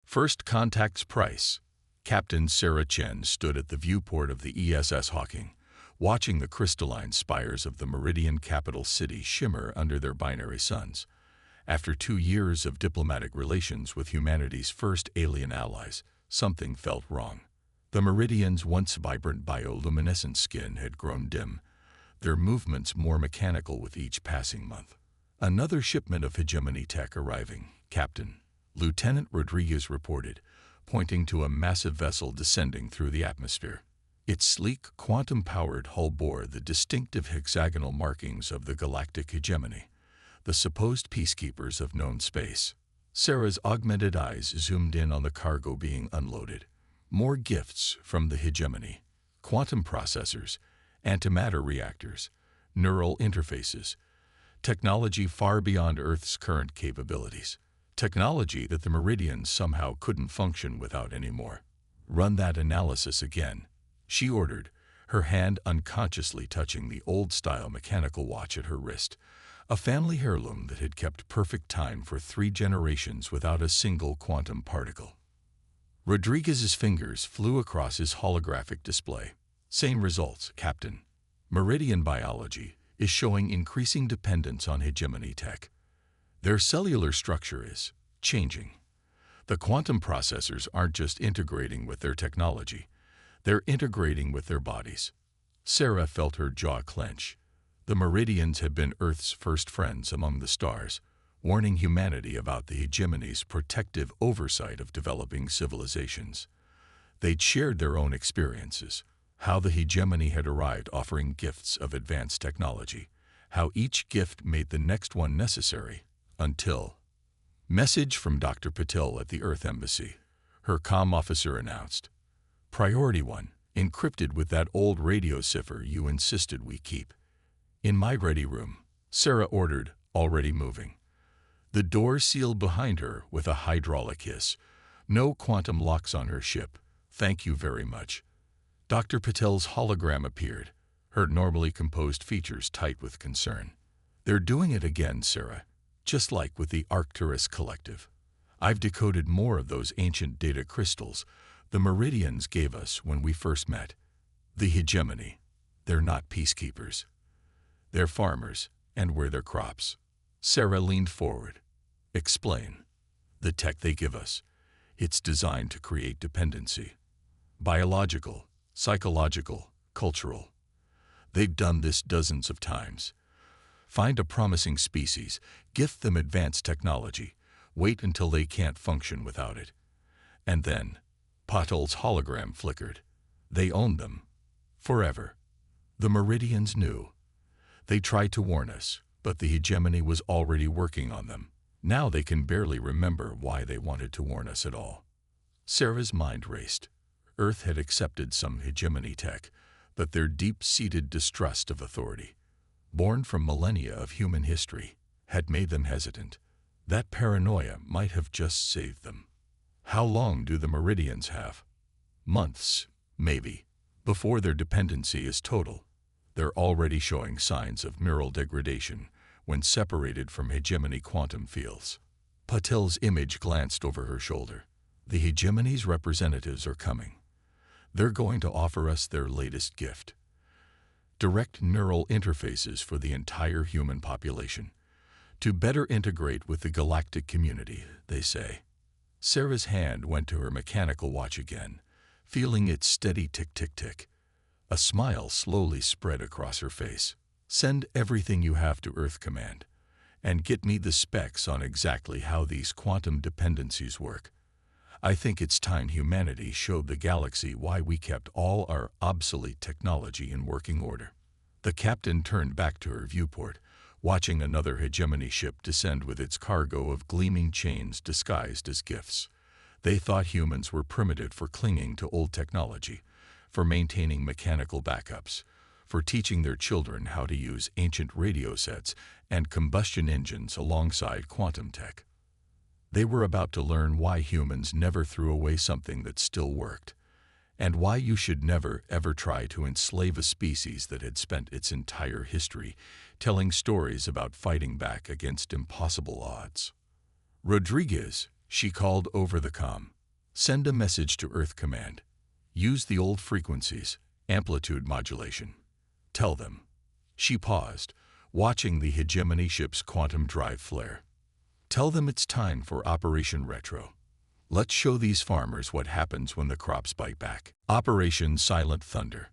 First Contact's Price. Captain Sarah Chen stood at the viewport of the ESS Hawking, watching the crystalline spires of the Meridian capital city shimmer under their binary suns. After 2 years of diplomatic relations with humanity's first alien allies, something felt wrong. The Meridians' once vibrant bioluminescent skin had grown dim, their movements more mechanical with each passing month. Another shipment of hegemony tech arriving, Captain. Lieutenant Rodriguez reported, pointing to a massive vessel descending through the atmosphere. Its sleek, quantum-powered hull bore the distinctive hexagonal markings of the galactic hegemony, the supposed peacekeepers of known space. Sarah's augmented eyes zoomed in on the cargo being unloaded. More gifts from the hegemony: quantum processors, antimatter reactors, neural interfaces, technology far beyond Earth's current capabilities. Technology that the Meridians somehow couldn't function without anymore. Run that analysis again, she ordered, her hand unconsciously touching the old-style mechanical watch at her wrist, a family heirloom that had kept perfect time for 3 generations without a single quantum particle. Rodriguez's fingers flew across his holographic display. Same results, Captain. Meridian biology is showing increasing dependence on hegemony tech. Their cellular structure is changing. The quantum processors aren't just integrating with their technology, they're integrating with their bodies. Sarah felt her jaw clench. The Meridians had been Earth's first friends among the stars, warning humanity about the hegemony's protective oversight of developing civilizations. They'd shared their own experiences, how the hegemony had arrived offering gifts of advanced technology, how each gift made the next one necessary, until... Message from Dr. Patil at the Earth Embassy, her comm officer announced. Priority 1, encrypted with that old radio cipher you insisted we keep. In my ready room, Sarah ordered, already moving. The door sealed behind her with a hydraulic hiss. No quantum locks on her ship. Thank you very much. Dr. Patel's hologram appeared, her normally composed features tight with concern. They're doing it again, Sarah. Just like with the Arcturus Collective. I've decoded more of those ancient data crystals the Meridians gave us when we first met. The hegemony. They're not peacekeepers. They're farmers, and we're their crops. Sarah leaned forward. Explain. The tech they give us. It's designed to create dependency. Biological, psychological, cultural. They've done this dozens of times. Find a promising species, gift them advanced technology, wait until they can't function without it. And then, Patel's hologram flickered. They owned them. Forever. The Meridians knew. They tried to warn us, but the hegemony was already working on them. Now they can barely remember why they wanted to warn us at all. Sarah's mind raced. Earth had accepted some hegemony tech, but their deep-seated distrust of authority, born from millennia of human history, had made them hesitant. That paranoia might have just saved them. How long do the Meridians have? Months, maybe, before their dependency is total. They're already showing signs of mineral degradation when separated from hegemony quantum fields. Patel's image glanced over her shoulder. The hegemony's representatives are coming. They're going to offer us their latest gift. Direct neural interfaces for the entire human population, to better integrate with the galactic community, they say. Sarah's hand went to her mechanical watch again, feeling its steady tick-tick-tick. A smile slowly spread across her face. Send everything you have to Earth Command, and get me the specs on exactly how these quantum dependencies work. I think it's time humanity showed the galaxy why we kept all our obsolete technology in working order. The captain turned back to her viewport, watching another hegemony ship descend with its cargo of gleaming chains disguised as gifts. They thought humans were primitive for clinging to old technology, for maintaining mechanical backups, for teaching their children how to use ancient radio sets and combustion engines alongside quantum tech. They were about to learn why humans never threw away something that still worked, and why you should never, ever try to enslave a species that had spent its entire history telling stories about fighting back against impossible odds. Rodriguez, she called over the comm. Send a message to Earth Command. Use the old frequencies, amplitude modulation. Tell them." She paused, watching the hegemony ship's quantum drive flare. "Tell them it's time for Operation Retro. Let's show these farmers what happens when the crops bite back." Operation Silent Thunder.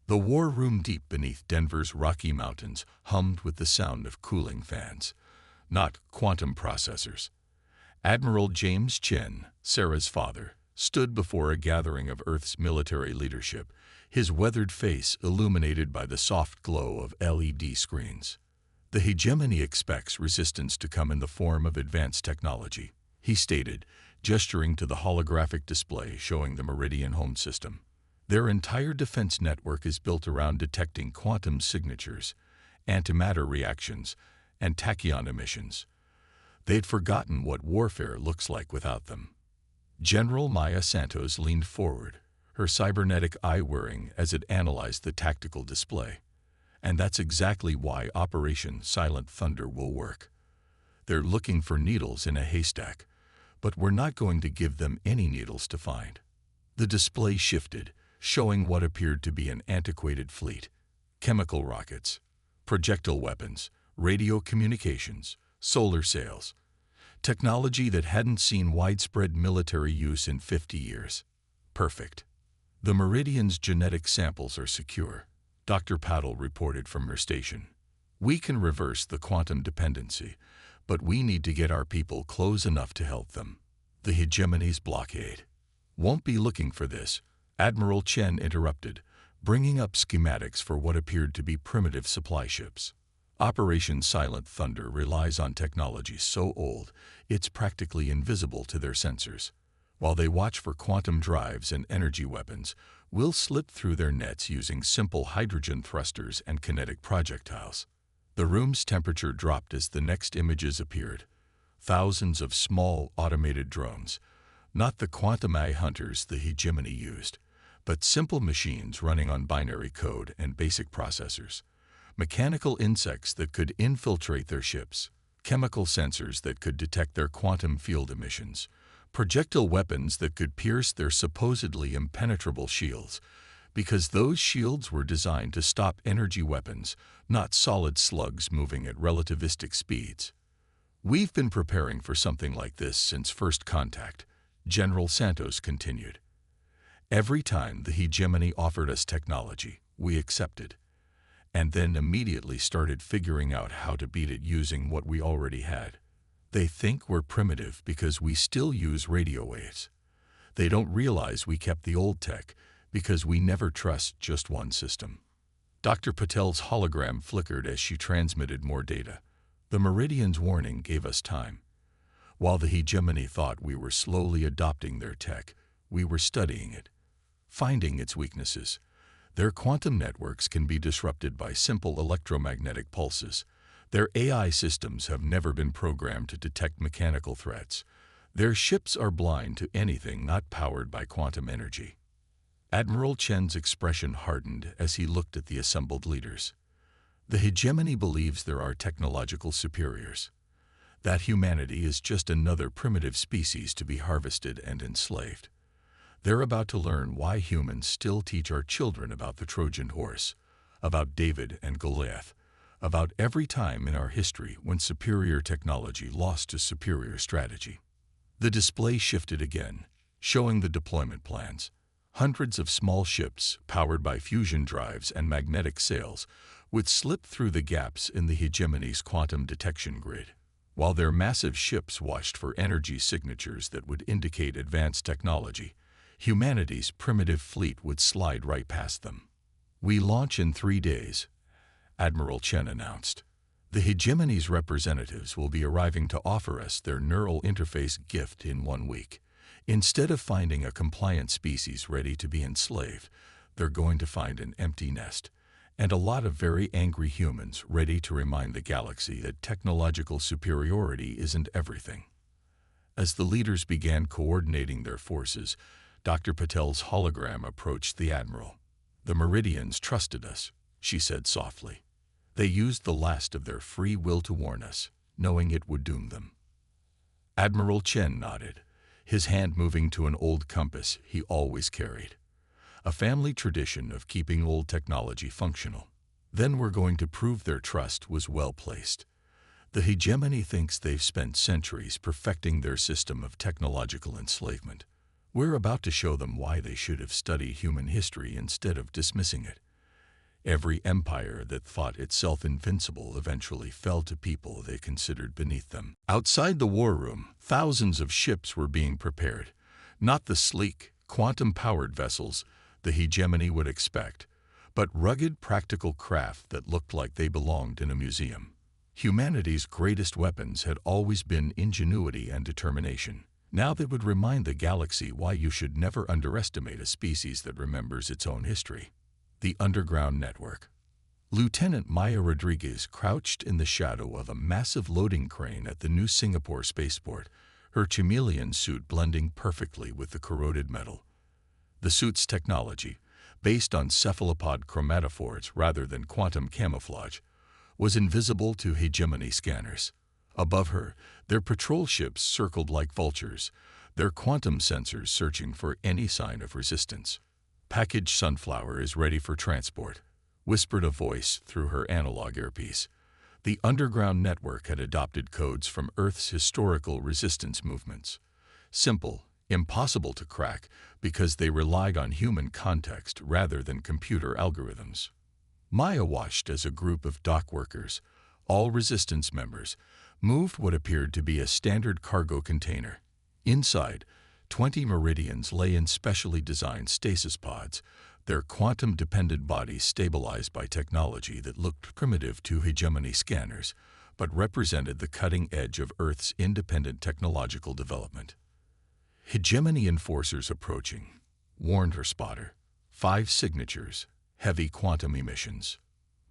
The war room deep beneath Denver's Rocky Mountains hummed with the sound of cooling fans, not quantum processors. Admiral James Chen, Sarah's father, stood before a gathering of Earth's military leadership, his weathered face illuminated by the soft glow of LED screens. "The hegemony expects resistance to come in the form of advanced technology," he stated, gesturing to the holographic display showing the Meridian home system. "Their entire defense network is built around detecting quantum signatures, antimatter reactions, and tachyon emissions. They'd forgotten what warfare looks like without them." General Maya Santos leaned forward, her cybernetic eye whirring as it analyzed the tactical display. "And that's exactly why Operation Silent Thunder will work. They're looking for needles in a haystack, but we're not going to give them any needles to find." The display shifted, showing what appeared to be an antiquated fleet: chemical rockets, projectile weapons, radio communications, solar sails, technology that hadn't seen widespread military use in 50 years. "Perfect. The Meridian's genetic samples are secure," Dr. Paddle reported from her station. "We can reverse the quantum dependency, but we need to get our people close enough to help them. The hegemony's blockade won't be looking for this," Admiral Chen interrupted, bringing up schematics for what appeared to be primitive supply ships. "Operation Silent Thunder relies on technology so old it's practically invisible to their sensors. While they watch for quantum drives and energy weapons, we'll slip through their nets using simple hydrogen thrusters and kinetic projectiles." The room's temperature dropped as the next images appeared. Thousands of small, automated drones, not the quantum eye hunters the hegemony used, but simple machines running on binary code and basic processors. Mechanical insects that could infiltrate their ships, chemical sensors that could detect their quantum field emissions, projectile weapons that could pierce their supposedly impenetrable shields, because those shields were designed to stop energy weapons, not solid slugs moving at relativistic speeds. "We've been preparing for something like this since first contact," General Santos continued. "Every time the hegemony offered us technology, we accepted, and then immediately started figuring out how to beat it using what we already had. They think we're primitive because we still use radio waves. They don't realize we kept the old tech because we never trust just one system." Dr. Patel's hologram flickered as she transmitted more data. "The Meridian's warning gave us time. While the hegemony thought we were slowly adopting their tech, we were studying it, finding its weaknesses. Their quantum networks can be disrupted by simple electromagnetic pulses. Their AI systems have never been programmed to detect mechanical threats. Their ships are blind to anything not powered by quantum energy." Admiral Chen's expression hardened as he looked at the assembled leaders. "The hegemony believes there are technological superiors. That humanity is just another primitive species to be harvested and enslaved. They're about to learn why humans still teach our children about the Trojan horse, about David and Goliath, about every time in our history when superior technology lost to superior strategy." The display shifted again, showing the deployment plans. Hundreds of small ships, powered by fusion drives and magnetic sails, would slip through the gaps in the hegemony's quantum detection grid. While their massive ships watched for energy signatures that would indicate advanced technology, humanity's primitive fleet would slide right past them. "We launch in 3 days," Admiral Chen announced. "The hegemony's representatives will be arriving to offer us their neural interface gift in 1 week. Instead of finding a compliant species ready to be enslaved, they're going to find an empty nest, and a lot of very angry humans ready to remind the galaxy that technological superiority isn't everything." As the leaders began coordinating their forces, Dr. Patel's hologram approached the Admiral. "The Meridians trusted us," she said softly. "They used the last of their free will to warn us, knowing it would doom them." Admiral Chen nodded, his hand moving to an old compass he always carried. A family tradition of keeping old technology functional. Then we're going to prove their trust was well placed. The hegemony thinks they've spent centuries perfecting their system of technological enslavement. We're about to show them why they should have studied human history instead of dismissing it. Every empire that thought itself invincible eventually fell to people they considered beneath them. Outside the war room, thousands of ships were being prepared. Not the sleek, quantum-powered vessels the hegemony would expect, but rugged, practical craft that looked like they belonged in a museum. Humanity's greatest weapons had always been ingenuity and determination. Now they would remind the galaxy why you should never underestimate a species that remembers its own history. The Underground Network. Lieutenant Maya Rodriguez crouched in the shadow of a massive loading crane at the New Singapore spaceport, her chameleon suit blending perfectly with the corroded metal. The suit's technology, based on cephalopod chromatophores rather than quantum camouflage, was invisible to hegemony scanners. Above her, their patrol ships circled like vultures, their quantum sensors searching for any sign of resistance. "Package Sunflower is ready for transport," whispered a voice through her analog earpiece. The Underground Network had adopted codes from Earth's historical resistance movements. Simple, impossible to crack because they relied on human context rather than computer algorithms. Maya watched as a group of dock workers, all resistance members, moved what appeared to be a standard cargo container. Inside, 20 Meridians lay in specially designed stasis pods, their quantum-dependent bodies stabilized by technology that looked primitive to hegemony scanners, but represented the cutting edge of Earth's independent technological development. "Hegemony enforcers approaching," warned her spotter. 5 signatures, heavy quantum emissions.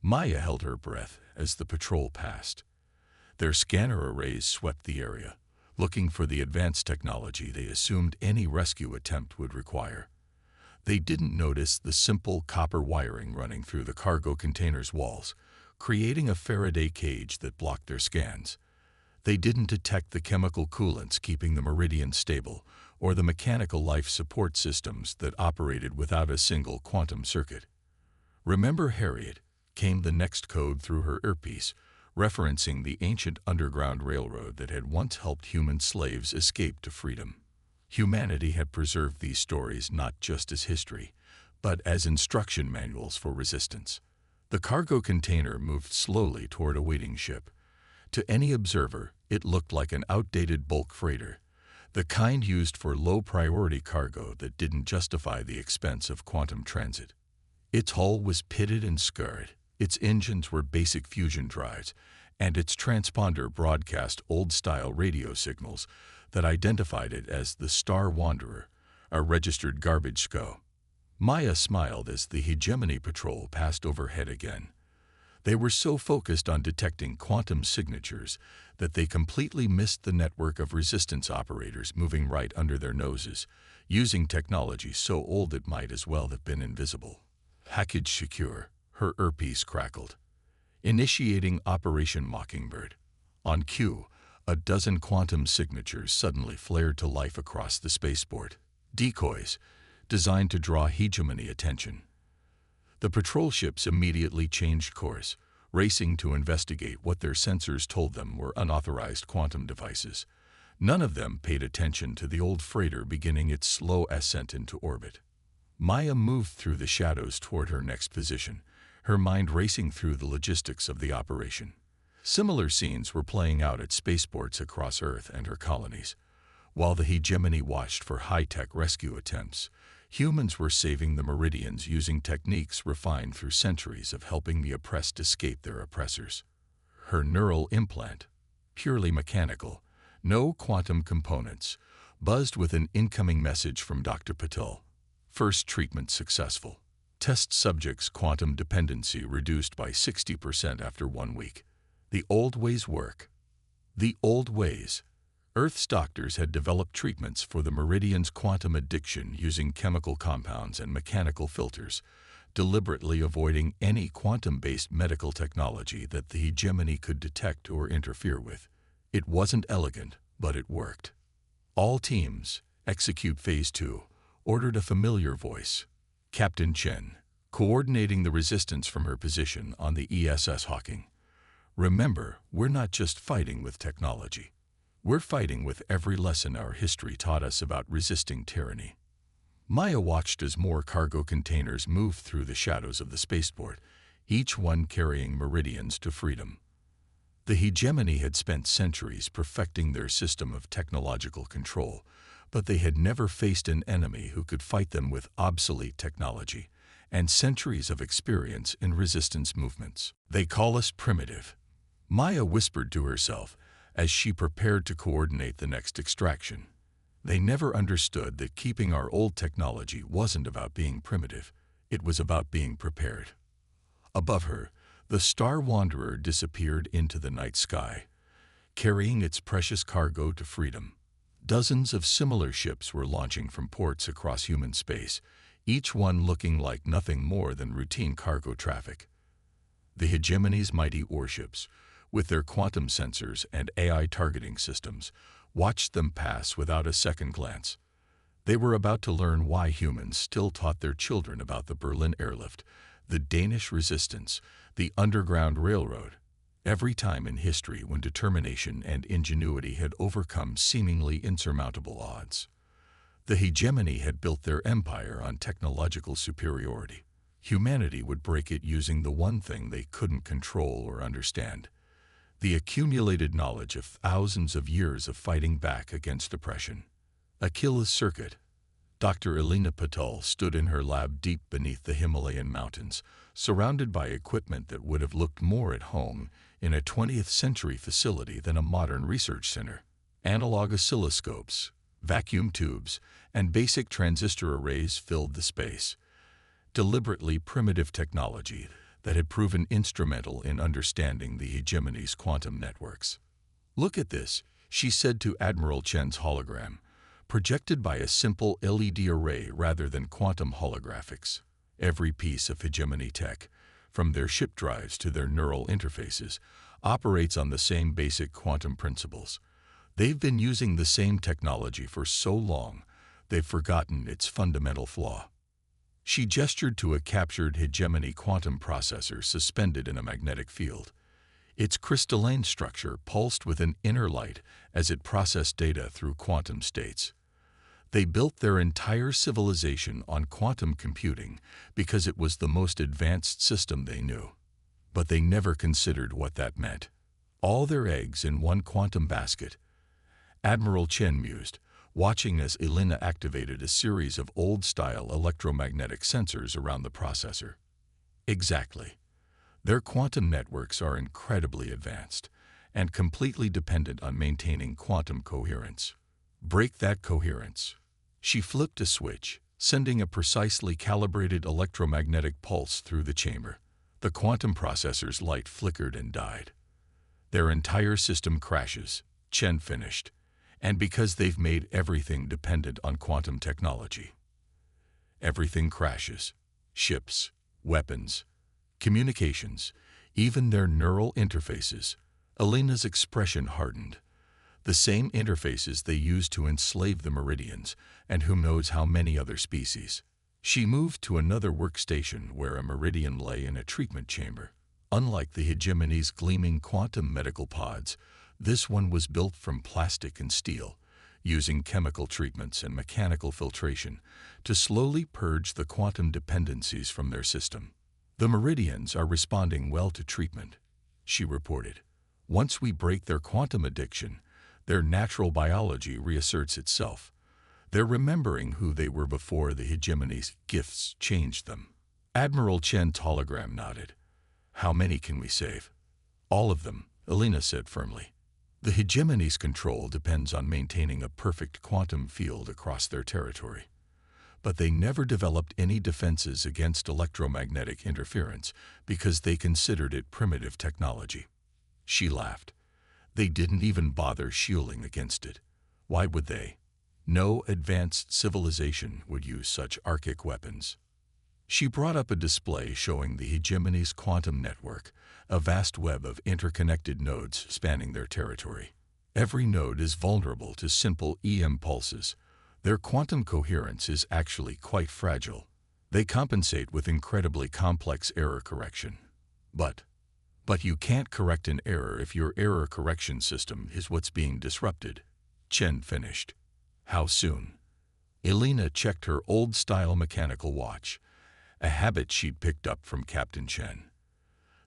Maya held her breath as the patrol passed. Their scanner arrays swept the area, looking for the advanced technology they assumed any rescue attempt would require. They didn't notice the simple copper wiring running through the cargo container's walls, creating a Faraday cage that blocked their scans. They didn't detect the chemical coolants keeping the Meridian stable, or the mechanical life support systems that operated without a single quantum circuit. "Remember Harriet," came the next code through her earpiece, referencing the ancient underground railroad that had once helped human slaves escape to freedom. Humanity had preserved these stories not just as history, but as instruction manuals for resistance. The cargo container moved slowly toward a waiting ship. To any observer, it looked like an outdated bulk freighter, the kind used for low-priority cargo that didn't justify the expense of quantum transit. Its hull was pitted and scarred, its engines were basic fusion drives, and its transponder broadcast old-style radio signals that identified it as the Star Wanderer, a registered garbage SCO. Maya smiled as the Hegemony Patrol passed overhead again. They were so focused on detecting quantum signatures that they completely missed the network of resistance operators moving right under their noses, using technology so old it might as well have been invisible. "Package secure," her earpiece crackled. "Initiating Operation Mockingbird." On cue, a dozen quantum signatures suddenly flared to life across the spaceport. Decoys, designed to draw hegemony attention. The patrol ships immediately changed course, racing to investigate what their sensors told them were unauthorized quantum devices. None of them paid attention to the old freighter beginning its slow ascent into orbit. Maya moved through the shadows toward her next position, her mind racing through the logistics of the operation. Similar scenes were playing out at spaceports across Earth and her colonies. While the hegemony watched for high-tech rescue attempts, humans were saving the Meridians using techniques refined through centuries of helping the oppressed escape their oppressors. Her neural implant, purely mechanical, no quantum components, buzzed with an incoming message from Dr. Patel. First treatment successful. Test subjects' quantum dependency reduced by 60% after 1 week. The old ways work. The old ways. Earth's doctors had developed treatments for the Meridian's quantum addiction using chemical compounds and mechanical filters, deliberately avoiding any quantum-based medical technology that the hegemony could detect or interfere with. It wasn't elegant, but it worked. All teams, execute Phase 2, ordered a familiar voice. Captain Chen, coordinating the resistance from her position on the ESS Hawking. Remember, we're not just fighting with technology. We're fighting with every lesson our history taught us about resisting tyranny. Maya watched as more cargo containers moved through the shadows of the spaceport, each one carrying meridians to freedom. The hegemony had spent centuries perfecting their system of technological control, but they had never faced an enemy who could fight them with obsolete technology and centuries of experience in resistance movements. They call us primitive, Maya whispered to herself as she prepared to coordinate the next extraction. They never understood that keeping our old technology wasn't about being primitive, it was about being prepared. Above her, the Star Wanderer disappeared into the night sky, carrying its precious cargo to freedom. Dozens of similar ships were launching from ports across human space, each one looking like nothing more than routine cargo traffic. The hegemony's mighty warships, with their quantum sensors and AI targeting systems, watched them pass without a second glance. They were about to learn why humans still taught their children about the Berlin airlift, the Danish resistance, the Underground Railroad. Every time in history when determination and ingenuity had overcome seemingly insurmountable odds. The hegemony had built their empire on technological superiority. Humanity would break it using the one thing they couldn't control or understand: the accumulated knowledge of thousands of years of fighting back against oppression. Achilles' circuit. Dr. Elena Patel stood in her lab deep beneath the Himalayan mountains, surrounded by equipment that would have looked more at home in a 20th century facility than a modern research center. Analog oscilloscopes, vacuum tubes, and basic transistor arrays filled the space. Deliberately primitive technology that had proven instrumental in understanding the hegemony's quantum networks. "Look at this," she said to Admiral Chen's hologram, projected by a simple LED array rather than quantum holographics. Every piece of hegemony tech, from their ship drives to their neural interfaces, operates on the same basic quantum principles. They've been using the same technology for so long, they've forgotten its fundamental flaw. She gestured to a captured hegemony quantum processor suspended in a magnetic field. Its crystalline structure pulsed with an inner light as it processed data through quantum states. They built their entire civilization on quantum computing because it was the most advanced system they knew. But they never considered what that meant. All their eggs in one quantum basket. Admiral Chen mused, watching as Elena activated a series of old-style electromagnetic sensors around the processor. Exactly. Their quantum networks are incredibly advanced and completely dependent on maintaining quantum coherence. Break that coherence. She flipped a switch, sending a precisely calibrated electromagnetic pulse through the chamber. The quantum processor's light flickered and died. Their entire system crashes, Chen finished, and because they've made everything dependent on quantum technology. Everything crashes. Ships, weapons, communications, even their neural interfaces. Elena's expression hardened. The same interfaces they used to enslave the Meridians, and who knows how many other species. She moved to another workstation where a Meridian lay in a treatment chamber. Unlike the hegemony's gleaming quantum medical pods, this one was built from plastic and steel, using chemical treatments and mechanical filtration to slowly purge the quantum dependencies from their system. "The Meridians are responding well to treatment," she reported. "Once we break their quantum addiction, their natural biology reasserts itself. They're remembering who they were before the hegemony's gifts changed them." Admiral Chen's hologram nodded. "How many can we save?" "All of them," Elena said firmly. "The hegemony's control depends on maintaining a perfect quantum field across their territory. But they never developed any defenses against electromagnetic interference because they considered it primitive technology." She laughed. "They didn't even bother shielding against it. Why would they? No advanced civilization would use such archaic weapons." She brought up a display showing the hegemony's quantum network, a vast web of interconnected nodes spanning their territory. Every node is vulnerable to simple EM pulses. Their quantum coherence is actually quite fragile. They compensate with incredibly complex error correction. But you can't correct an error if your error correction system is what's being disrupted. Chen finished. How soon? Elena checked her old-style mechanical watch, a habit she'd picked up from Captain Chen.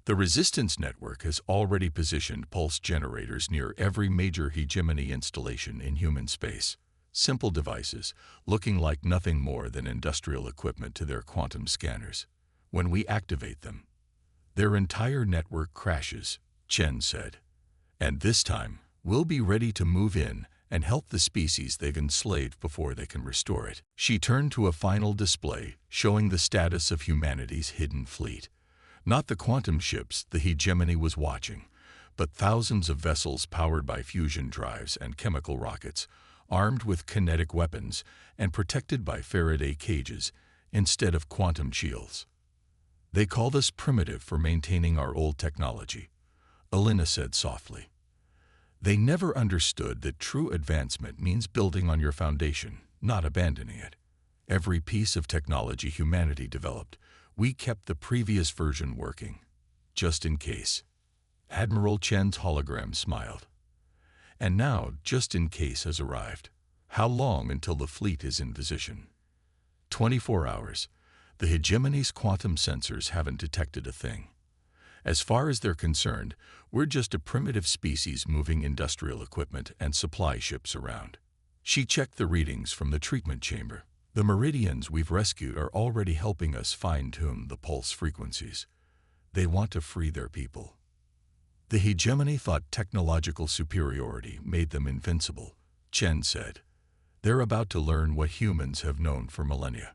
The resistance network has already positioned pulse generators near every major hegemony installation in human space. Simple devices, looking like nothing more than industrial equipment to their quantum scanners. When we activate them, their entire network crashes, Chen said. And this time, we'll be ready to move in and help the species they've enslaved before they can restore it. She turned to a final display showing the status of humanity's hidden fleet. Not the quantum ships the hegemony was watching, but thousands of vessels powered by fusion drives and chemical rockets, armed with kinetic weapons and protected by Faraday cages instead of quantum shields. They called us primitive for maintaining our old technology, Elena said softly. They never understood that true advancement means building on your foundation, not abandoning it. Every piece of technology humanity developed, we kept the previous version working, just in case. Admiral Chen's hologram smiled. And now, just in case has arrived. How long until the fleet is in position? 24 hours. The hegemony's quantum sensors haven't detected a thing. As far as they're concerned, we're just a primitive species moving industrial equipment and supply ships around. She checked the readings from the treatment chamber. The meridians we've rescued are already helping us fine-tune the pulse frequencies. They want to free their people. The hegemony thought technological superiority made them invincible, Chen said. They're about to learn what humans have known for millennia.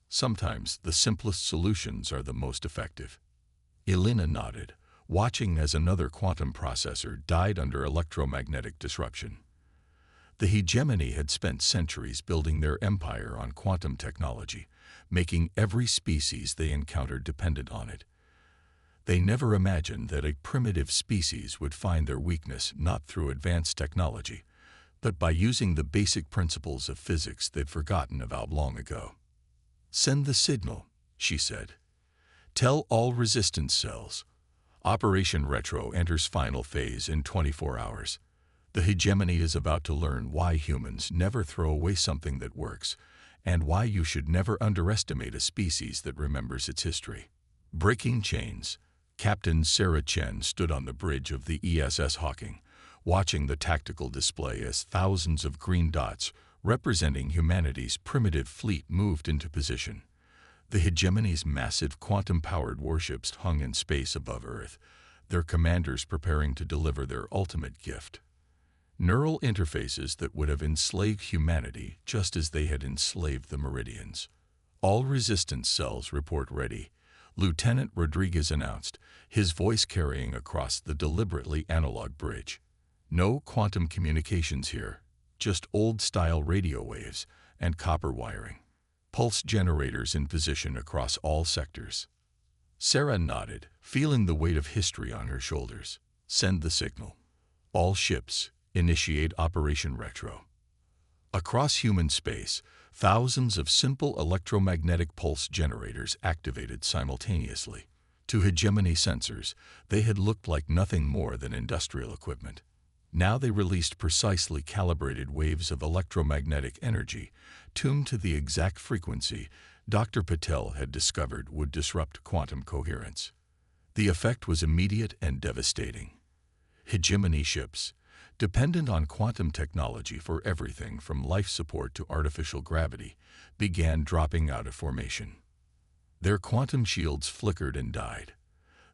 Sometimes the simplest solutions are the most effective. Elena nodded, watching as another quantum processor died under electromagnetic disruption. The hegemony had spent centuries building their empire on quantum technology, making every species they encountered dependent on it. They never imagined that a primitive species would find their weakness not through advanced technology, but by using the basic principles of physics they'd forgotten about long ago. Send the signal, she said. Tell all resistance cells. Operation Retro enters final phase in 24 hours. The hegemony is about to learn why humans never throw away something that works, and why you should never underestimate a species that remembers its history. Breaking chains. Captain Sarah Chen stood on the bridge of the ESS Hawking, watching the tactical display as thousands of green dots representing humanity's primitive fleet moved into position. The hegemony's massive quantum-powered warships hung in space above Earth, their commanders preparing to deliver their ultimate gift. Neural interfaces that would have enslaved humanity just as they had enslaved the Meridians. All resistance cells report ready, Lieutenant Rodriguez announced, his voice carrying across the deliberately analog bridge. No quantum communications here, just old-style radio waves and copper wiring. Pulse generators in position across all sectors. Sarah nodded, feeling the weight of history on her shoulders. Send the signal. All ships, initiate Operation Retro. Across human space, thousands of simple electromagnetic pulse generators activated simultaneously. To hegemony sensors, they had looked like nothing more than industrial equipment. Now they released precisely calibrated waves of electromagnetic energy, tuned to the exact frequency Dr. Patel had discovered would disrupt quantum coherence. The effect was immediate and devastating. Hegemony ships, dependent on quantum technology for everything from life support to artificial gravity, began dropping out of formation. Their quantum shields flickered and died.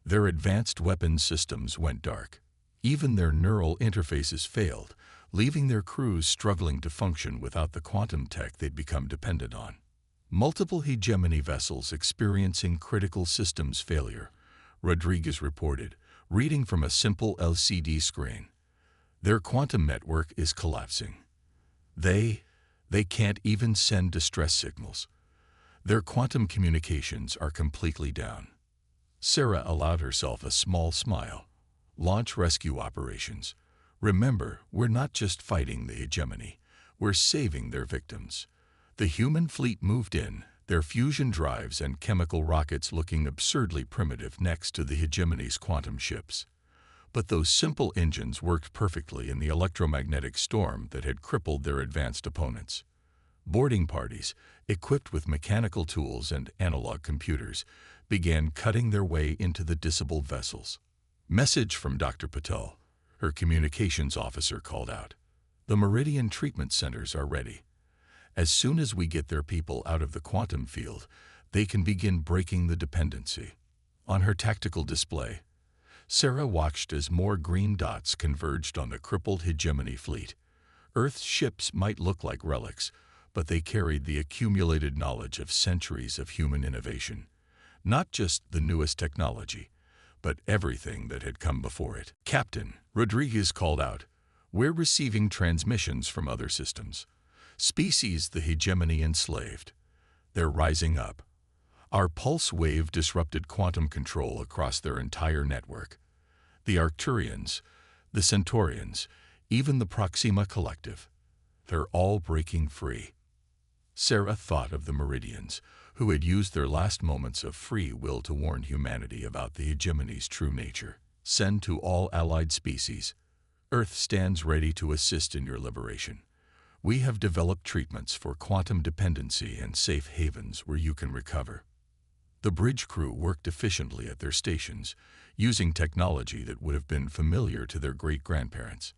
Their advanced weapons systems went dark. Even their neural interfaces failed, leaving their crews struggling to function without the quantum tech they'd become dependent on. Multiple hegemony vessels experiencing critical systems failure, Rodriguez reported, reading from a simple LCD screen. Their quantum network is collapsing. They can't even send distress signals. Their quantum communications are completely down. Sarah allowed herself a small smile. Launch rescue operations. Remember, we're not just fighting the hegemony, we're saving their victims. The human fleet moved in, their fusion drives and chemical rockets looking absurdly primitive next to the hegemony's quantum ships. But those simple engines worked perfectly in the electromagnetic storm that had crippled their advanced opponents. Boarding parties, equipped with mechanical tools and analog computers, began cutting their way into the disabled vessels. Message from Dr. Patel, her communications officer called out. The Meridian treatment centers are ready. As soon as we get their people out of the quantum field, they can begin breaking the dependency. On her tactical display, Sarah watched as more green dots converged on the crippled hegemony fleet. Earth's ships might look like relics, but they carried the accumulated knowledge of centuries of human innovation. Not just the newest technology, but everything that had come before it. Captain, Rodriguez called out, we're receiving transmissions from other systems. Species the hegemony enslaved. They're rising up. Our pulse wave disrupted quantum control across their entire network. The Arcturians, the Centaurians, even the Proxima Collective, they're all breaking free. Sarah thought of the Meridians, who had used their last moments of free will to warn humanity about the hegemony's true nature. Send to all allied species. Earth stands ready to assist in your liberation. We have developed treatments for quantum dependency and safe havens where you can recover. The bridge crew worked efficiently at their stations, using technology that would have been familiar to their great-grandparents.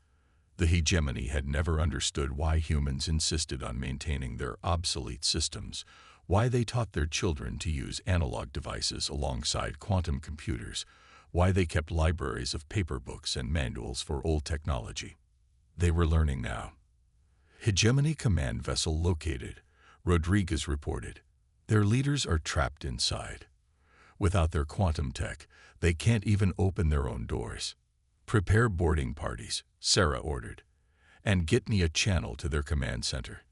The hegemony had never understood why humans insisted on maintaining their obsolete systems, why they taught their children to use analog devices alongside quantum computers, why they kept libraries of paper books and manuals for old technology. They were learning now. Hegemony command vessel located, Rodriguez reported. Their leaders are trapped inside. Without their quantum tech, they can't even open their own doors. Prepare boarding parties, Sarah ordered, and get me a channel to their command center.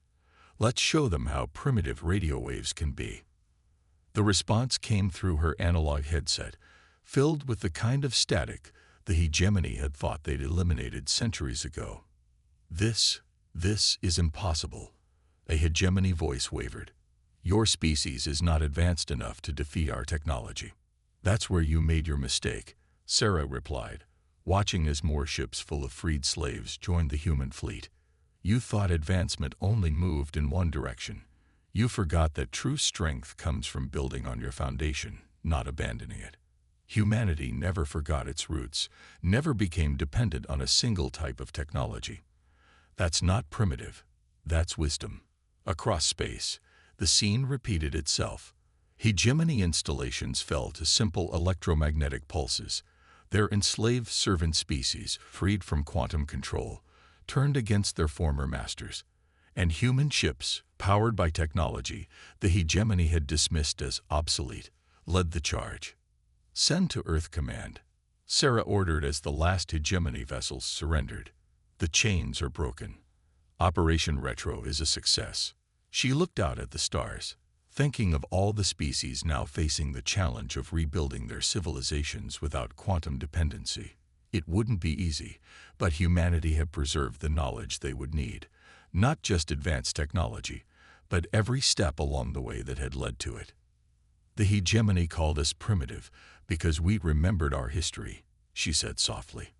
Let's show them how primitive radio waves can be. The response came through her analog headset, filled with the kind of static the hegemony had thought they'd eliminated centuries ago. This is impossible, a hegemony voice wavered. Your species is not advanced enough to defeat our technology. That's where you made your mistake, Sarah replied, watching as more ships full of freed slaves joined the human fleet. You thought advancement only moved in one direction. You forgot that true strength comes from building on your foundation, not abandoning it. Humanity never forgot its roots, never became dependent on a single type of technology. That's not primitive, that's wisdom. Across space, the scene repeated itself. Hegemony installations fell to simple electromagnetic pulses. Their enslaved servant species, freed from quantum control, turned against their former masters. And human ships, powered by technology the hegemony had dismissed as obsolete, led the charge. Send to Earth Command, Sarah ordered as the last hegemony vessels surrendered. The chains are broken. Operation Retro is a success. She looked out at the stars, thinking of all the species now facing the challenge of rebuilding their civilizations without quantum dependency. It wouldn't be easy, but humanity had preserved the knowledge they would need, not just advanced technology, but every step along the way that had led to it. The hegemony called us primitive because we remembered our history, she said softly.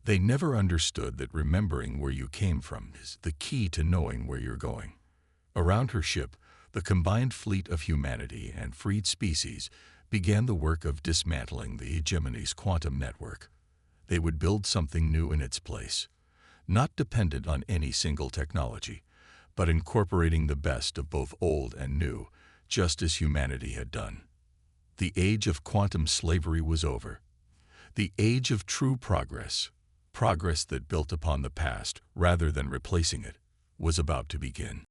They never understood that remembering where you came from is the key to knowing where you're going. Around her ship, the combined fleet of humanity and freed species began the work of dismantling the hegemony's quantum network. They would build something new in its place, not dependent on any single technology, but incorporating the best of both old and new, just as humanity had done. The age of quantum slavery was over. The age of true progress, progress that built upon the past rather than replacing it, was about to begin.